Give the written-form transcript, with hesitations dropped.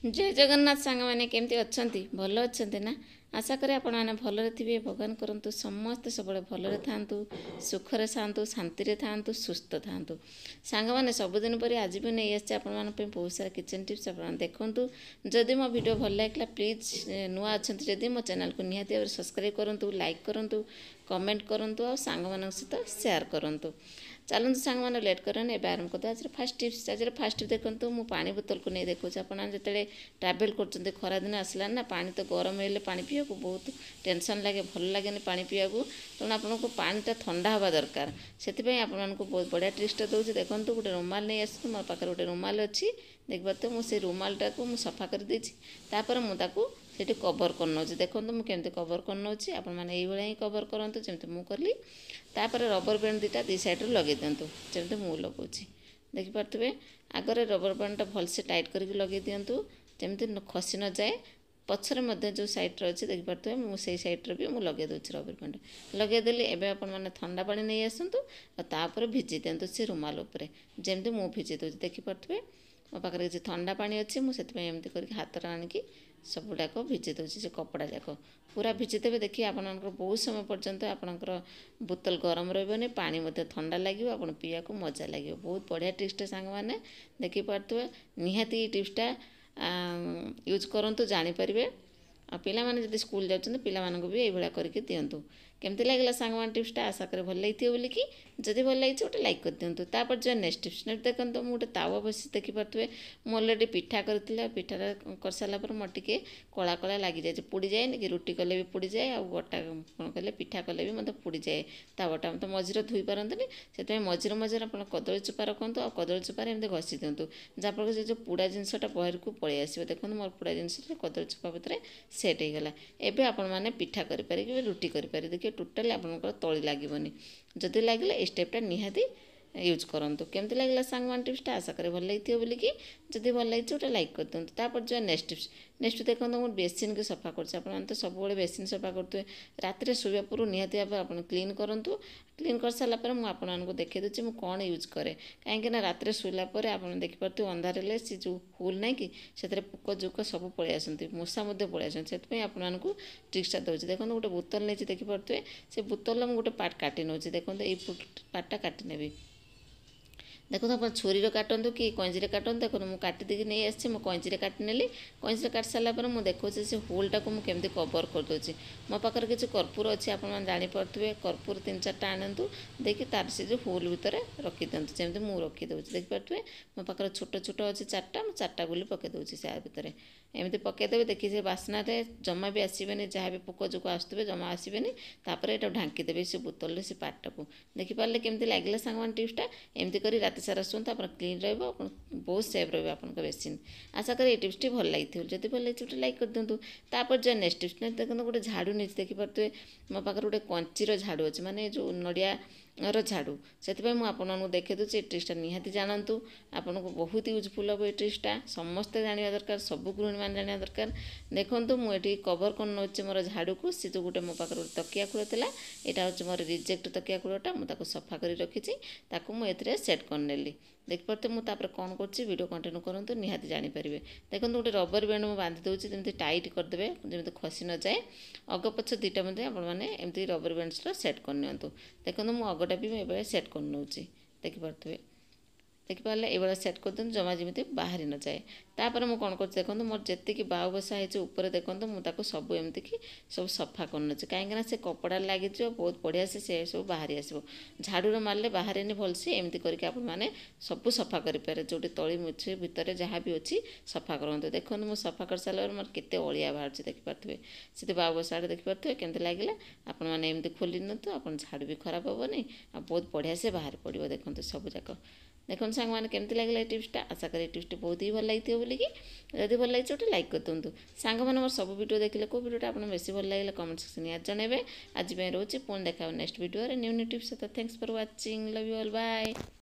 जय जगन्नाथ सांग मैंने केमती अच्छा भल अच्छा ना आशा करें आपण मैंने भलरे थे भगवान करंतु समस्ते सब भलरे थांतु सुखरे थांतु शांति थांतु सुस्थ थांतु सांग मैंने सबुदिन पर आज भी नहीं आसे आपण बहुत सारा किचन टिप्स आप देखूँ जदि मो वीडियो भल लगे प्लीज नुआ अच्छा जदि मो चैनल को निहाती भाव सब्सक्राइब करूँ लाइक करूँ कमेंट करूँ और सांग मान सहित शेयर करूँ चलते सांग मैंने लेट करें आरंभ करते आज फास्ट टिप्स आज फास्ट टिप देखो मु पानी बोतल को नहीं देखो आप जो ट्रावेल कर खरा दिन आसला ना पानी तो गरम हेल्ले पानी पीवा को बहुत टेंशन लगे भल लगे पानी पीवा को तेणु आपको पानीटा ठंडा हवा दरकार से आपको बहुत बढ़िया ट्रिक्सटा दूसरी देखो गोटे रुमाल नहीं आस मो पाखे गोटे रुमाल अच्छी देखिए मुझे रुमालटा को मुझे सफा कर देपर मुझे कवर कर नौ देखो मुझे कवर कर नौ आपने ही कवर करूँ जमी मुझे तापर रबर बैंड दुटा दी साइड लगे दिंतु जमी मुझे लगुच देखिपे आगे रबर बैंडटा भलसे टाइट करके लगे दिंतु जमी खसी न जाए पछरे जो सैड्रे अच्छे देखिपे मुझे सैड्रे भी मुझे लगे दूसरी रबर बैंड लगेदेली एवं आपने ठंडा पानी नहीं आसतु तापर भिजी दिंतु से रुमाल उपर जमी मुझे भिजी दूसरी देखिपे मो पाखे किसी ठंडा पानी अच्छी मुझे एमती कर हाथ आणिकी सबुटाक भिजी दूसरी से कपड़ा जाक पूरा भिजी देवे देखिए आप बहुत समय पर्यंत आपणकर बोतल गरम रही पानी ठंडा लगे आप पीवा को मजा लगे बहुत बढ़िया टिप्सटा सांग मैंने देखिपे निहाती टिप्सटा यूज करूँ जानीपर आ पिला माने जब स्कूल जाऊँ पिला मानक भी ये करके दिंतु केमती लगे सांग मान टिप्सटा आशा कर भल लगी बोली कि जदि भल लगी गोटे लाइक कर दिंतु तापर जो नेक्स्ट टिप्स नेक्स्ट देखो तो मुझे तावा बस देखिपे मुझे अलरेडी पिठा कर पिठा कर सारापर मोर टे कला कला लगी जाए पोड़ी जाए कि रुटी कले भी पोड़ी जाए आ गोटा कौन कले पिठा कले भी मतलब पोड़ी जाए तावाटा तो मझीरे धोई पारती से मझीरे मझीरे आप कदली चोपा रखुँ आ कदली चोपार एमती घसी दिंतु जहाँफल से जो पोड़ा जिनसटा बहर को पलि आसो देखो मोर पोड़ा जिनस कदली चोपा पत्र सेट हो गला एवं आपण मैंने पिठा करें रुटी करें देखिए टोटाली आपंकर तली लगे जदि लगे ये स्टेपटा निहाती यूज करूँ केमती लगे सांग मान टिप्सटा आशा करें भल लगी बोली कि जदि भल लगी गोटे लाइक कर दिंतु तापर जो नेक्स्ट टिप्स नेक्स्ट देखो मुझे बेसिन को सफा कर सब बेसिन सफा करेंगे रात शोवा पूर्व निहाती भाव आप क्लीन करूँ क्लीन कर सारापर मुझे देखी दूसरी मुझे कौन यूज कै कहीं रात शोला आप देखिपे अंधार से जो होल ना कि से पोक जोक सब पलि आसती मशा पलि आसती से आपको ट्रिक्सटा दूसरी देखो गोटे बोतल नहीं देखिपे से बोतल मुझे गोटे पार्ट काटी नौ देखो ये पार्टा काटी नेबी देखो आप छुरी काटतु कि कैंची काटतु देखो मुझे काटी देकी नहीं आसी कैंची काटी नेली कैंची काटी सारापर मुझे देखो से होलटा को मुझे कवर करदे मो पाखे किसी कर्पूर अच्छी आप जापे कर्पूर 3-4टा आणतु देखिए तार से जो होल भितर रखी दिंतु जमी मुझे रखीदे देखिपे मो पाखे छोट छोट अच्छे 4टा गुली पकईदे से भितर एमती पकईदेवे देखिए से बास्ना जमा भी आसबे जहाँ भी पोक जोक आसुवे जमा आसबे ये ढांकीदेवे से बोतल से पार्टा को देखिपारे केमती लगे सांग टिप्सटा एमती कर रात सारा शुंतु आप क्लीन बहुत सेफ रहा बेसिन आशा करें ये टिप्सटी भल लगी जब भल लगी गोटे लाइक कर दिंतु तापर जो नेक्स्ट टिप्स ने देखो गोटे झाड़ू नहीं देखिपे मो पाखे गोटे कंचीर झाड़ू अच्छे माने जो नड़िया झाड़ू से आपको देखी दूसरी ट्रिक्सटा निहाती जानतु आपन को बहुत यूजफुल हम ये ट्रिक्सटा समस्ते जाना दरकार सब गृहिणी मैंने जाना दरकार देखो मुझे कवर कर नौ मोर झाड़ू को सी जो गोटे मो पाखे गोटे तकिया खोल था यहाँ हूँ मोर रिजेक्ट तकिया खोलटा मुझे सफा कर रखी मुझे सेट करनेली देखिपे मुझे कौन कर वीडियो कंटिन्यू करूँ निहाती जानीपर देखो गोटे रबर बैंड मुझे बांधि दूसरी जमी टाइट करदे जमी खसी न जाए अग पछ दुईटा मध्य आपमती रबर बैंड सेट करनी देखो मुझे अगटा भी मुझे सेट कर नौ देखिपे देखिपारे ये सेट कर दिखाँ जमा जमी बाहर न जाए तापर मुझे कौन कर देखो मोर जी बाऊ बसा होपर देखो मुझे सब एमती कि सब सफा कर कहीं से कपड़ा लगे बहुत बढ़िया से सब बाहर आसो झाड़ू मारे बाहर भलसे एमती करके आपने सब सफा करें जो तली मुछे भितर जहाँ भी अच्छी सफा करूँ देखो मुझे सफा कर सारा मोर केते अलिया बाहर देखिपे से बाऊ बसा देखिपे केमती लगे आपने एमती खोली नितु आप झाड़ू भी खराब हेनी आ बहुत बढ़िया से बाहर पड़ो देखो सब जाक देखो सांग मैंने केमती लगे टिप्सटा आशा करें टिप्सटी बहुत ही भल लगी बोली कि जब भल लगी गोटे लाइक कर दिंतु सांग मैंने मोर सब वीडियो देखिले को वीडियोटा आपको बेसी भल लगे कमेंट सेक्शन याद जनइबे आज रोचे पुणी देखा next video new new tips thanks for watching love you all bye.